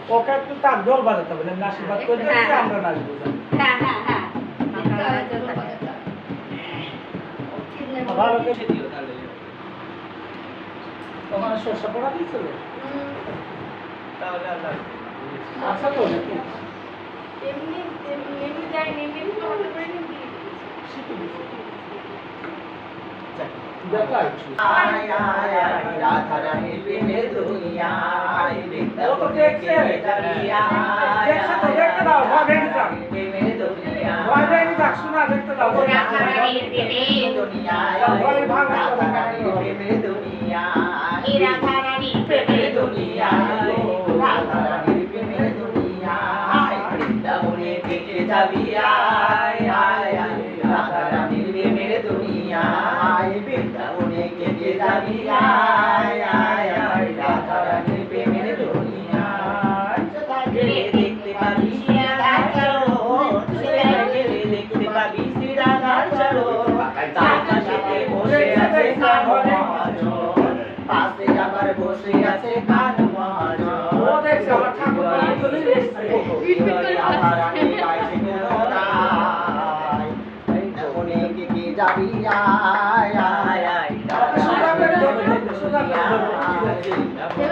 ওকে একটু তার দোল বাজাতে হবে আশীর্বাদ করে দিলে আমরা নাচবো ভালো করে দিও তাহলে তোমার শস্য পড়া দিয়েছিল তাহলে আচ্ছা তো নাকি এমনি যাই এমনি হতে পারে না শিখে দিছি राधा रानी प्रेमे दुनिया वो तो देखते हैं देखते तो देखते ना वहाँ देखते जाओ प्रेमे दुनिया वहाँ देखते जाओ सुना देखते जाओ राधा रानी प्रेमे दुनिया राधा रानी प्रेमे दुनिया राधा रानी प्रेमे दुनिया राधा रानी प्रेमे दुनिया वृंदावने থেকে যাবি আয় আয় আয় রাধা রানীর প্রেমের দুনিয়া বৃন্দাবনে থেকে যাবি আয় আয় আয় রাধা রানীর প্রেমের দুনিয়া দেখতে পাবি রাধার চরণ দেখতে পাবি শ্রী রাধার চরণ তার পাশে বসে আছে কান মহাজন পাশে আবার বসে আছে কান মহাজন ও দেখছে আমার ঠাকুর বাড়ি চলে এসেছে রাধা রানী গাইছে গুণগান অনেক কি যাবি আয় আয় আয় সুজা করে ধরো সুজা করে ধরো